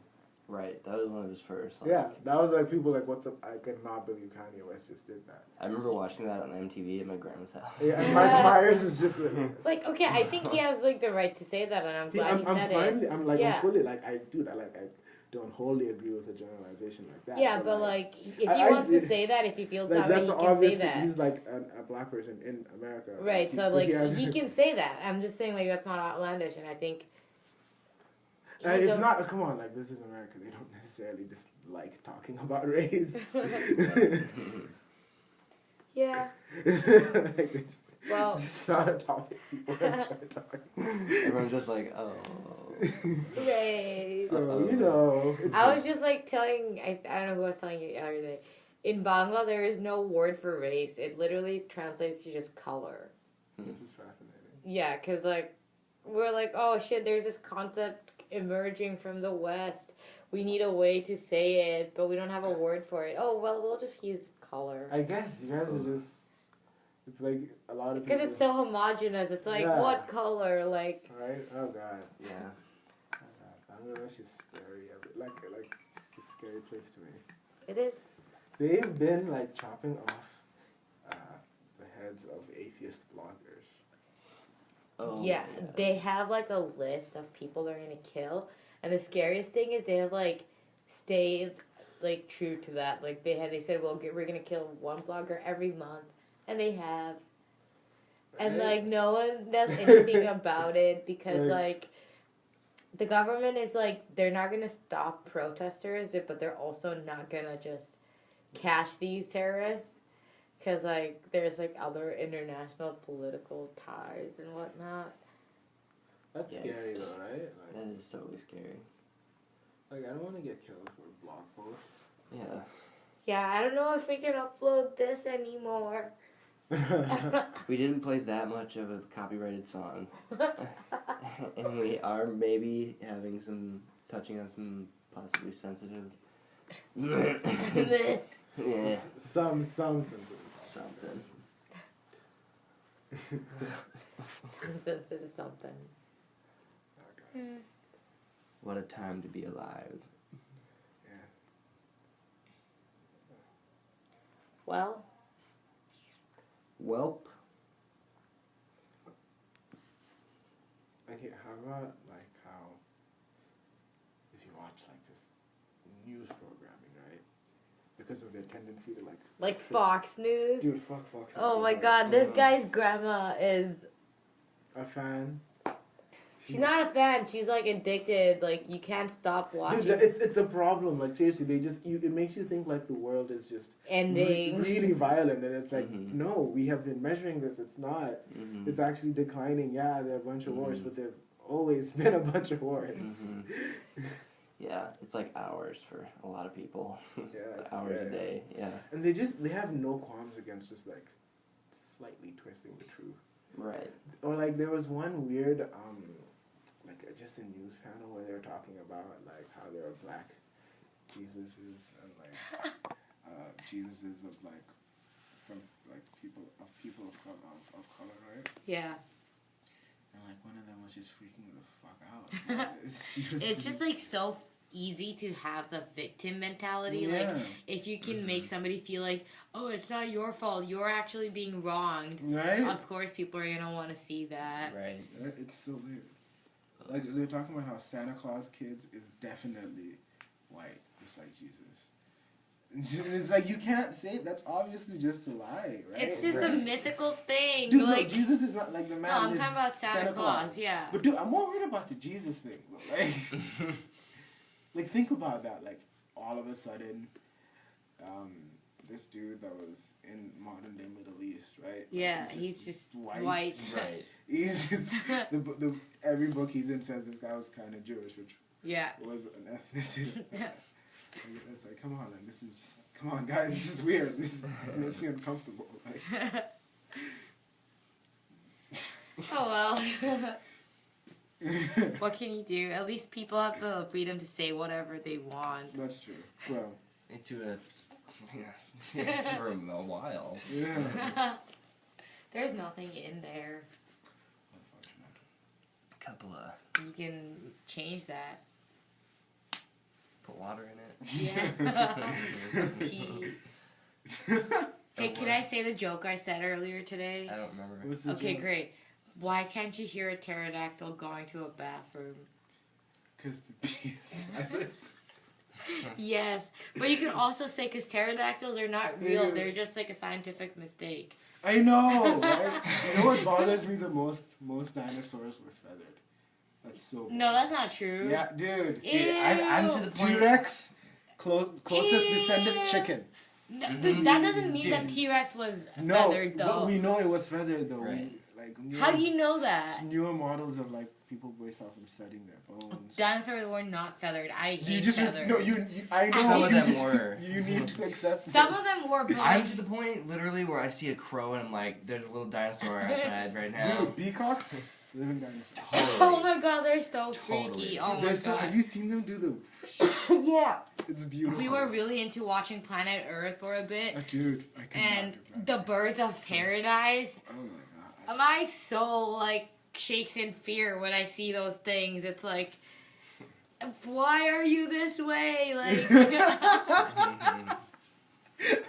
Speaker 2: Right. That was one of his first. Like,
Speaker 5: Yeah, that was like people like what the I cannot believe Kanye West just did that.
Speaker 2: I remember watching that on MTV at my grandma's house.
Speaker 5: Yeah, and Mike Myers was just
Speaker 1: Like, okay, I think he has like the right to say that, and I'm glad he said it.
Speaker 5: I'm like
Speaker 1: Yeah.
Speaker 5: I'm fully like I don't wholly agree with a generalization like that.
Speaker 1: Yeah, but like, if he
Speaker 5: I-
Speaker 1: wants to say that, if he feels
Speaker 5: like
Speaker 1: that way,
Speaker 5: that's
Speaker 1: he can say
Speaker 5: obviously
Speaker 1: that.
Speaker 5: he's like a black person in America.
Speaker 1: Right, so like,
Speaker 5: has-
Speaker 1: he can say that. I'm just saying, like, that's not outlandish, and I think...
Speaker 5: And
Speaker 1: he's
Speaker 5: it's
Speaker 1: a-
Speaker 5: not. Come on, like this is America. They don't necessarily just like talking about race.
Speaker 1: Yeah.
Speaker 5: Like,
Speaker 1: Well-
Speaker 5: it's just not a topic people enjoy talking.
Speaker 2: Everyone's just like, oh.
Speaker 1: Race.
Speaker 5: So you know, it's
Speaker 1: I was just like telling, I don't know who I was telling you the other day. In Bangla, there is no word for race. It literally translates to just color.
Speaker 5: This is fascinating.
Speaker 1: Yeah, because like, we're like, oh shit, there's this concept emerging from the West. We need a way to say it, but we don't have a word for it. Oh, well, we'll just use color.
Speaker 5: I guess you guys are just. It's like a lot of people.
Speaker 1: Because it's so homogenous. It's like,
Speaker 5: Yeah.
Speaker 1: what color? Like,
Speaker 5: Right? Oh god.
Speaker 2: Yeah.
Speaker 5: Oh god. Bangladesh is scary. Like it's a scary place to me.
Speaker 1: it is.
Speaker 5: They've been like chopping off the heads of atheist bloggers.
Speaker 2: Oh,
Speaker 1: Yeah, they have like a list of people they're gonna kill, and the scariest thing is they have like stayed like true to that. Like they said, well, we're gonna kill one blogger every month, and they have, and
Speaker 5: Right?
Speaker 1: like no one does anything about it because
Speaker 5: Like-
Speaker 1: like the government is like they're not gonna stop protesters, but they're also not gonna just catch these terrorists. Because, like, there's, like, other international political ties and whatnot.
Speaker 5: That's
Speaker 2: Yikes.
Speaker 5: scary though, right?
Speaker 2: That is totally scary.
Speaker 5: Like I don't want to get killed for a blog post.
Speaker 2: Yeah.
Speaker 1: Yeah, I don't know if we can upload this anymore.
Speaker 2: We didn't play that much of a copyrighted song. And we are maybe touching on some possibly sensitive. Yeah.
Speaker 5: Some
Speaker 2: Something.
Speaker 1: Some sensitive something.
Speaker 2: What a time to be alive.
Speaker 5: Yeah.
Speaker 1: Well,
Speaker 2: Welp.
Speaker 5: Okay, how about like how if you watch like just news programming, right? Because of their tendency to
Speaker 1: like Fox News.
Speaker 5: dude, fuck Fox. News
Speaker 1: Oh
Speaker 5: so
Speaker 1: my
Speaker 5: hard.
Speaker 1: god, this guy's grandma is...
Speaker 5: A fan.
Speaker 1: She's not a fan. She's, like, addicted. Like, you can't stop watching.
Speaker 5: Dude, it's a problem. Like seriously, it makes you think like the world is just
Speaker 1: Ending.
Speaker 5: really violent, and it's like
Speaker 2: Mhm.
Speaker 5: no, we have been measuring this. It's not.
Speaker 2: Mm-hmm.
Speaker 5: It's actually declining. Yeah, there are a bunch of wars,
Speaker 2: Mhm.
Speaker 5: but there've always been a bunch of wars.
Speaker 2: Mhm. Yeah, it's like hours for a lot of people.
Speaker 5: Yeah, it's
Speaker 2: Hours a
Speaker 5: scary.
Speaker 2: day. Yeah.
Speaker 5: And they have no qualms against just like slightly twisting the truth.
Speaker 2: Right.
Speaker 5: Or like there was one weird like just a news panel where they were talking about like how there are black Jesuses and like Jesuses of like from like people of color, right?
Speaker 1: Yeah.
Speaker 5: And like one of them was just freaking the fuck out.
Speaker 1: It's just, like, so easy to have the victim mentality.
Speaker 5: Yeah.
Speaker 1: Like, if you can make somebody feel like, oh, it's not your fault, you're actually being wronged.
Speaker 5: right.
Speaker 1: Of course, people are gonna want to see that.
Speaker 2: Right.
Speaker 5: It's so weird. Like they're talking about how Santa Claus kids is definitely white, just like Jesus. It's like you can't say that's obviously just a lie, right?
Speaker 1: It's just a mythical thing.
Speaker 5: Dude,
Speaker 1: like
Speaker 5: no, Jesus is not like the man.
Speaker 1: No, I'm talking about Santa Claus, yeah.
Speaker 5: But dude, I'm more worried about the Jesus thing. Like, like think about that. Like all of a sudden, this dude that was in modern day Middle East, right?
Speaker 1: Yeah,
Speaker 5: like,
Speaker 1: he's just white.
Speaker 2: Right.
Speaker 5: He's just every book he's in says this guy was kind of Jewish, which
Speaker 1: Yeah.
Speaker 5: was an ethnicity. It's like, come on, like, this is just, come on, guys, this is weird. This makes me uncomfortable. Like,
Speaker 1: Oh well. What can you do? At least people have the freedom to say whatever they want.
Speaker 5: that's true. Well,
Speaker 2: For a while.
Speaker 5: yeah.
Speaker 1: There's nothing in there.
Speaker 2: A couple of
Speaker 1: You can change that.
Speaker 2: put water in it.
Speaker 1: Yeah. Pee. Hey, can I say the joke I said earlier today?
Speaker 2: I don't remember.
Speaker 5: What's the
Speaker 1: Okay,
Speaker 5: joke?
Speaker 1: great. Why can't you hear a pterodactyl going to a bathroom?
Speaker 5: Because the bee's silent.
Speaker 1: Yes, but you can also say because pterodactyls are not real; they're just like a scientific mistake.
Speaker 5: I know, right? You know what bothers me the most? Most dinosaurs were feathered. That's so.
Speaker 1: No, that's not true.
Speaker 5: Yeah, dude.
Speaker 1: Ew.
Speaker 2: I'm to the point.
Speaker 5: T-Rex, closest
Speaker 1: Ew.
Speaker 5: descendant, chicken.
Speaker 1: Dude, that doesn't mean that
Speaker 2: Dude.
Speaker 1: T-Rex was
Speaker 5: No,
Speaker 1: feathered
Speaker 5: but
Speaker 1: though.
Speaker 5: we know it was feathered though.
Speaker 2: Right.
Speaker 1: How do you know that?
Speaker 5: Newer models of like people based off from studying their bones.
Speaker 1: Dinosaurs were not feathered. I hate
Speaker 5: Do you just
Speaker 1: feathers.
Speaker 5: no? You I know
Speaker 2: Some of
Speaker 5: you
Speaker 2: them
Speaker 5: just,
Speaker 2: were.
Speaker 5: You need to accept.
Speaker 1: Some
Speaker 5: this.
Speaker 1: of them were, but
Speaker 2: I'm to the point, literally, where I see a crow and I'm like, there's a little dinosaur outside right now.
Speaker 5: Dude, peacocks, living dinosaurs.
Speaker 1: oh
Speaker 2: Totally.
Speaker 1: my god, they're so
Speaker 2: Totally.
Speaker 1: freaky. Oh my
Speaker 5: They're so,
Speaker 1: god.
Speaker 5: have you seen them do the?
Speaker 1: Yeah.
Speaker 5: It's beautiful.
Speaker 1: We were really into watching Planet Earth for a bit,
Speaker 5: Dude, I cannot
Speaker 1: and
Speaker 5: do that.
Speaker 1: the birds of paradise.
Speaker 5: Oh my god.
Speaker 1: My soul like shakes in fear when I see those things. It's like, why are you this way? Like,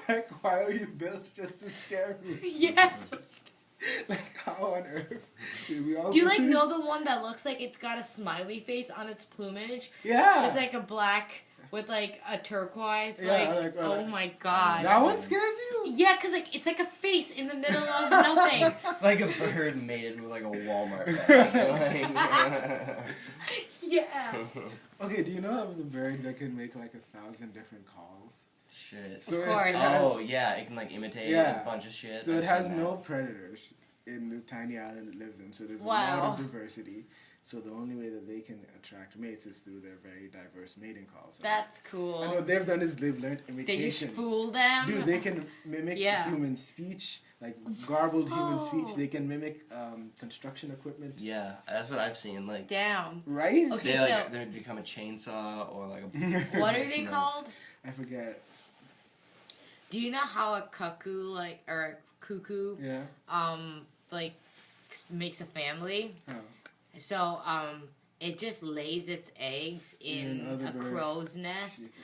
Speaker 5: Like, why are you built just to scare me?
Speaker 1: yeah.
Speaker 5: Like, how on earth? Did we all
Speaker 1: Do you
Speaker 5: go
Speaker 1: like
Speaker 5: through-
Speaker 1: know the one that looks like it's got a smiley face on its plumage?
Speaker 5: Yeah.
Speaker 1: It's like a black with like a turquoise.
Speaker 5: Yeah,
Speaker 1: like,
Speaker 5: like,
Speaker 1: oh my god.
Speaker 5: That one scares you?
Speaker 1: Yeah, cause like it's like a face in the middle of nothing.
Speaker 2: It's like a bird mated with like a Walmart bag.
Speaker 1: Yeah.
Speaker 5: Okay, do you know of the bird that can make like 1,000 different calls?
Speaker 2: Shit.
Speaker 5: So
Speaker 1: Of course.
Speaker 5: It has,
Speaker 2: Oh, yeah, it can like imitate
Speaker 5: Yeah.
Speaker 2: a bunch of shit.
Speaker 5: So it
Speaker 2: I've
Speaker 5: has
Speaker 2: seen
Speaker 5: no
Speaker 2: that.
Speaker 5: predators in the tiny island it lives in. So there's a
Speaker 1: Wow.
Speaker 5: lot of diversity. So the only way that they can attract mates is through their very diverse mating calls.
Speaker 1: That's
Speaker 5: And
Speaker 1: cool.
Speaker 5: what they've done is they've learned
Speaker 1: They
Speaker 5: imitation.
Speaker 1: just fool them.
Speaker 5: Dude, they can mimic
Speaker 1: Yeah.
Speaker 5: human speech, like garbled human speech.
Speaker 1: Oh.
Speaker 5: They can mimic construction equipment.
Speaker 2: Yeah, that's what I've seen. Like,
Speaker 1: Damn.
Speaker 5: Right?
Speaker 1: Okay.
Speaker 2: they
Speaker 1: so-
Speaker 2: they become a chainsaw or like a.
Speaker 1: What are
Speaker 2: It's
Speaker 1: they
Speaker 2: nuts.
Speaker 1: called?
Speaker 5: I forget.
Speaker 1: Do you know how a cuckoo or a cuckoo
Speaker 5: Yeah.
Speaker 1: like makes a family?
Speaker 5: Oh.
Speaker 1: So it just lays its eggs in
Speaker 5: In other
Speaker 1: a
Speaker 5: bird-
Speaker 1: crow's nest
Speaker 5: Jesus.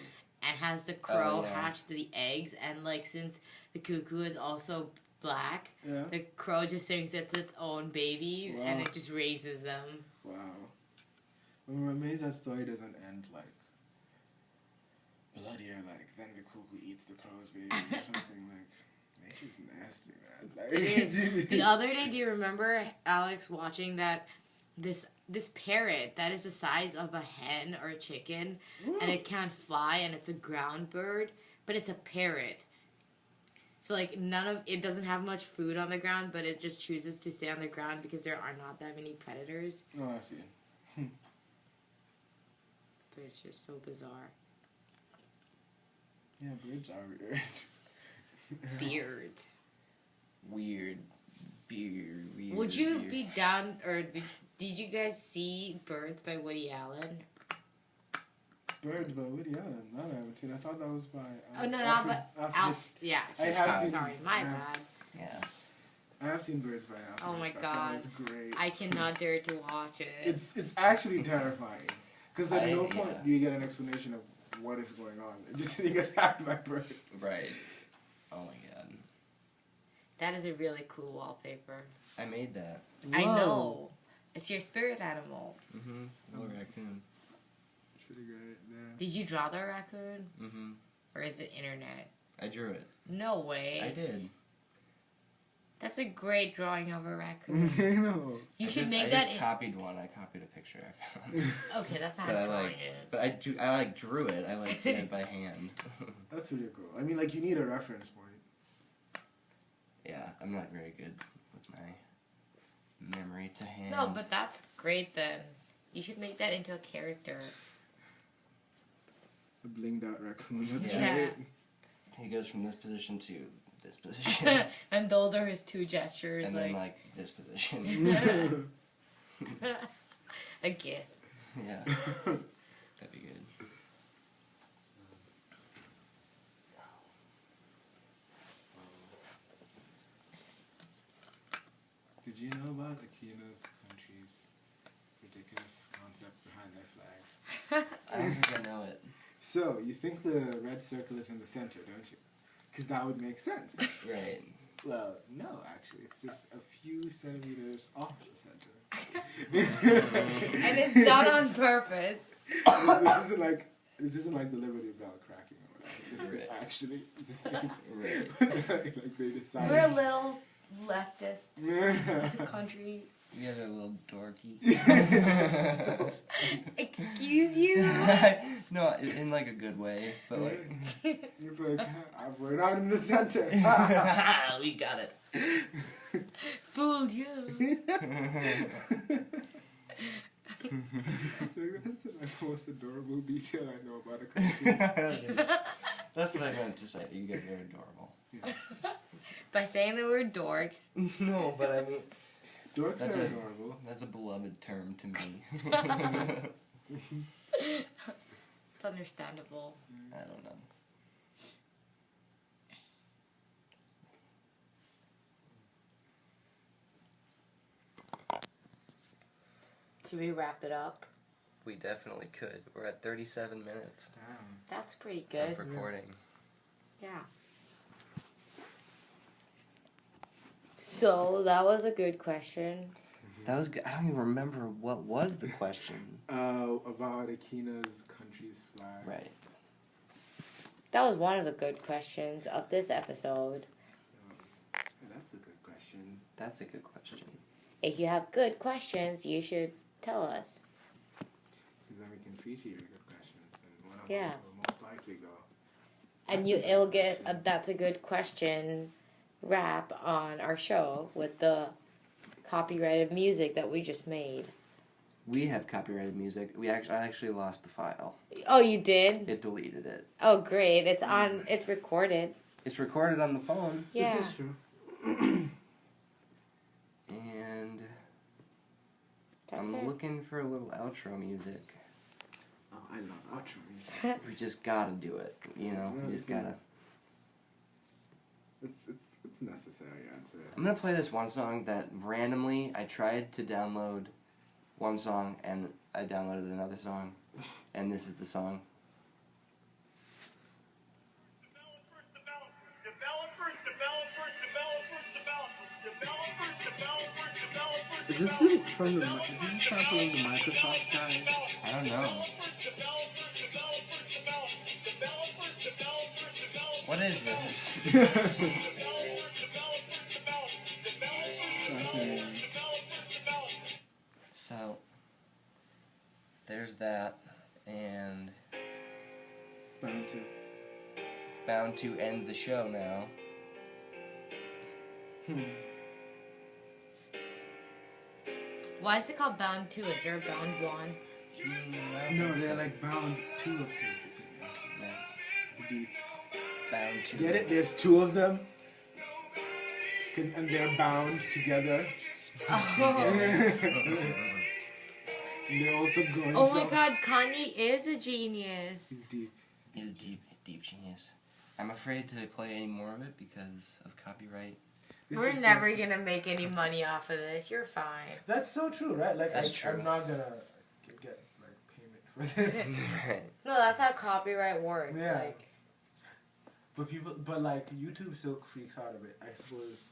Speaker 1: and has the crow
Speaker 2: yeah.
Speaker 1: hatch the eggs, and like since the cuckoo is also black,
Speaker 5: Yeah.
Speaker 1: the crow just thinks it's its own babies and
Speaker 5: Wow.
Speaker 1: it just raises them.
Speaker 5: Wow. I'm amazed that story doesn't end like bloodier, like then the cuckoo eats the crow's baby or something. Like nature's nasty, man. Like,
Speaker 1: The other day, do you remember Alex watching that this parrot that is the size of a hen or a chicken, and it can't fly, and it's a ground bird, but it's a parrot. So like it doesn't have much food on the ground, but it just chooses to stay on the ground because there are not that many predators.
Speaker 5: Oh, I see.
Speaker 1: But it's just so bizarre.
Speaker 5: Yeah, birds are weird.
Speaker 1: Beards.
Speaker 2: Weird. Weird.
Speaker 1: Would you
Speaker 2: weird.
Speaker 1: be down, or did you guys see Birds by Woody Allen?
Speaker 5: Birds by Woody Allen. That I haven't seen. I thought that was by.
Speaker 1: Oh no,
Speaker 5: Alfred-
Speaker 1: not but
Speaker 5: Alfred-
Speaker 1: Alf. Yeah.
Speaker 5: I have seen.
Speaker 1: Sorry, my
Speaker 5: yeah.
Speaker 1: bad.
Speaker 2: Yeah.
Speaker 5: I have seen Birds by Alfred.
Speaker 1: Oh my
Speaker 5: Hitchcock.
Speaker 1: God.
Speaker 5: That was great.
Speaker 1: I cannot dare to watch it.
Speaker 5: It's actually terrifying. Because at no point
Speaker 2: yeah.
Speaker 5: do you get an explanation of what is going on. It just he gets hacked by birds.
Speaker 2: Right. Oh my god.
Speaker 1: That is a really cool wallpaper.
Speaker 2: I made that.
Speaker 1: I
Speaker 5: Whoa.
Speaker 1: know. It's your spirit animal.
Speaker 2: Mm-hmm. Little raccoon.
Speaker 5: It's pretty great. Yeah.
Speaker 1: Did you draw the raccoon?
Speaker 2: Mm-hmm.
Speaker 1: Or is it internet?
Speaker 2: I drew it.
Speaker 1: No way.
Speaker 2: I did.
Speaker 1: That's a great drawing of a raccoon.
Speaker 5: I know.
Speaker 1: You should
Speaker 2: I
Speaker 1: make that.
Speaker 2: just copied one. I copied a picture I found.
Speaker 1: Okay, that's not
Speaker 2: But I
Speaker 1: drawing
Speaker 2: like,
Speaker 1: it.
Speaker 2: but I drew it. I like did it by hand.
Speaker 5: That's really cool. I mean, like, you need a reference point.
Speaker 2: Yeah, I'm not very good with my memory to hand.
Speaker 1: No, but that's great then. You should make that into a character.
Speaker 5: A blinged out raccoon. That's
Speaker 1: Yeah.
Speaker 5: great.
Speaker 2: He goes from this position to this position,
Speaker 1: And those are his two gestures,
Speaker 2: and
Speaker 1: like,
Speaker 2: then like this position.
Speaker 1: a gift.
Speaker 2: Yeah, that'd be good.
Speaker 5: Did you know about Akina's country's ridiculous concept behind their flag?
Speaker 2: I don't think I know it.
Speaker 5: So, you think the red circle is in the center, don't you? Because that would make sense.
Speaker 2: Right.
Speaker 5: Well, no, actually. It's just a few centimeters off the center.
Speaker 1: And it's done on purpose.
Speaker 5: This isn't like the Liberty Bell cracking or whatever. This is
Speaker 2: Right.
Speaker 5: actually...
Speaker 2: Right.
Speaker 5: like they decided...
Speaker 1: We're a little leftist as a country.
Speaker 2: You guys are a little dorky.
Speaker 1: Excuse you?
Speaker 2: No, in like a good way, but like.
Speaker 5: You're like, we're not in the center.
Speaker 2: We got it.
Speaker 1: Fooled you.
Speaker 5: That's the most adorable detail I know about a country.
Speaker 2: That's what I meant to say. You guys are adorable.
Speaker 1: By saying the word dorks.
Speaker 2: No, but I mean.
Speaker 5: Dorks
Speaker 2: That's
Speaker 5: are
Speaker 2: a-
Speaker 5: adorable.
Speaker 2: That's a beloved term to me.
Speaker 1: It's understandable.
Speaker 2: I don't know.
Speaker 1: Should we wrap it up?
Speaker 2: We definitely could. We're at 37 minutes
Speaker 5: Damn.
Speaker 1: That's pretty good.
Speaker 2: of recording.
Speaker 1: Yeah. So, that was a good question.
Speaker 2: That was good. I don't even remember what was the question.
Speaker 5: About Akina's country's flag.
Speaker 2: Right.
Speaker 1: That was one of the good questions of this episode.
Speaker 5: That's a good question.
Speaker 2: That's a good question.
Speaker 1: If you have good questions, you should tell us.
Speaker 5: Because then we can feature your good questions. And one of
Speaker 1: Yeah.
Speaker 5: them will most likely go.
Speaker 1: And it'll get a That's a Good Question rap on our show with the copyrighted music that we just made.
Speaker 2: We have copyrighted music. I actually lost the file.
Speaker 1: Oh, you did?
Speaker 2: It deleted it.
Speaker 1: Oh, great. It's recorded.
Speaker 2: It's recorded on the phone.
Speaker 1: Yeah.
Speaker 5: This is true.
Speaker 2: And
Speaker 1: That's
Speaker 2: I'm
Speaker 1: it.
Speaker 2: looking for a little outro music.
Speaker 5: Oh, I love outro music.
Speaker 2: We just gotta do it. You know,
Speaker 5: Yeah,
Speaker 2: we just
Speaker 5: it's-
Speaker 2: gotta.
Speaker 5: It's necessary, I'd say.
Speaker 2: I'm gonna play this one song that randomly I tried to download one song and I downloaded another song, and this is the song.
Speaker 5: Is this from the? Is this a sample of the Microsoft guy?
Speaker 2: I don't know. What is this?
Speaker 5: Fascinating.
Speaker 2: So, there's that, and bound to end the show now.
Speaker 1: Why is it called Bound 2? Is there a Bound 1?
Speaker 5: No, they're like bound to a basically. It's deep.
Speaker 2: Bound to.
Speaker 5: Get it? There's two of them, and they're bound together. And they're also going.
Speaker 1: Oh my god, Kanye is a genius.
Speaker 5: He's deep.
Speaker 2: He's deep genius. I'm afraid to play any more of it because of copyright.
Speaker 5: This
Speaker 1: We're
Speaker 5: is
Speaker 1: never
Speaker 5: so-
Speaker 1: gonna make any money off of this. You're fine.
Speaker 5: That's so true, right? Like
Speaker 2: That's true.
Speaker 5: I'm not gonna get like payment for this.
Speaker 1: No, that's how copyright works.
Speaker 5: Yeah.
Speaker 1: Like,
Speaker 5: But like YouTube still freaks out a bit, I suppose.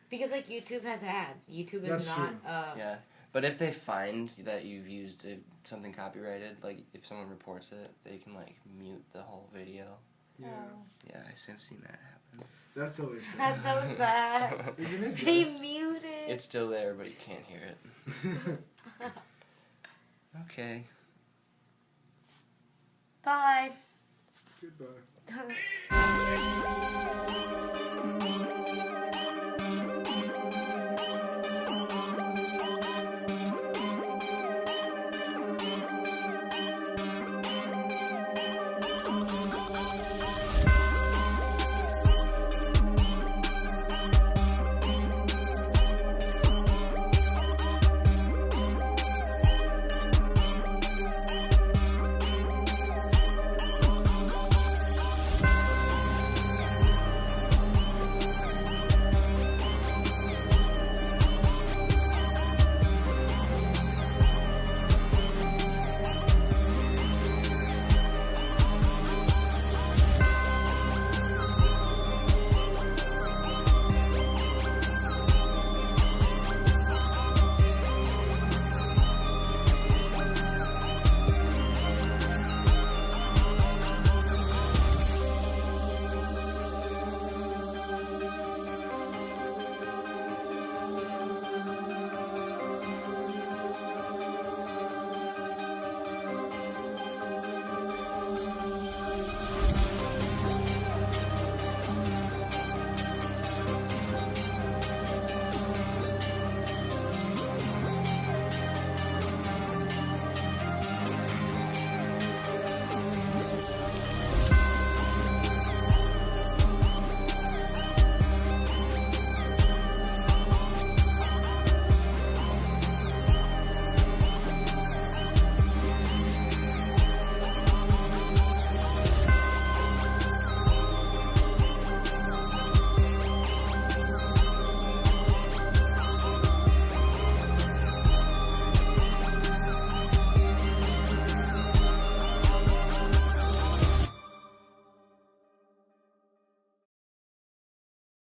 Speaker 1: because like YouTube has ads. YouTube is
Speaker 5: That's
Speaker 1: not.
Speaker 5: true.
Speaker 2: Yeah, But if they find that you've used something copyrighted, like if someone reports it, they can like mute the whole video.
Speaker 5: Yeah.
Speaker 2: Yeah, I've seen that happen.
Speaker 5: That's totally sad.
Speaker 1: That's so sad.
Speaker 5: Isn't it?
Speaker 1: They
Speaker 5: Just?
Speaker 1: muted.
Speaker 2: It's still there, but you can't hear it. Okay.
Speaker 1: Bye.
Speaker 5: Goodbye.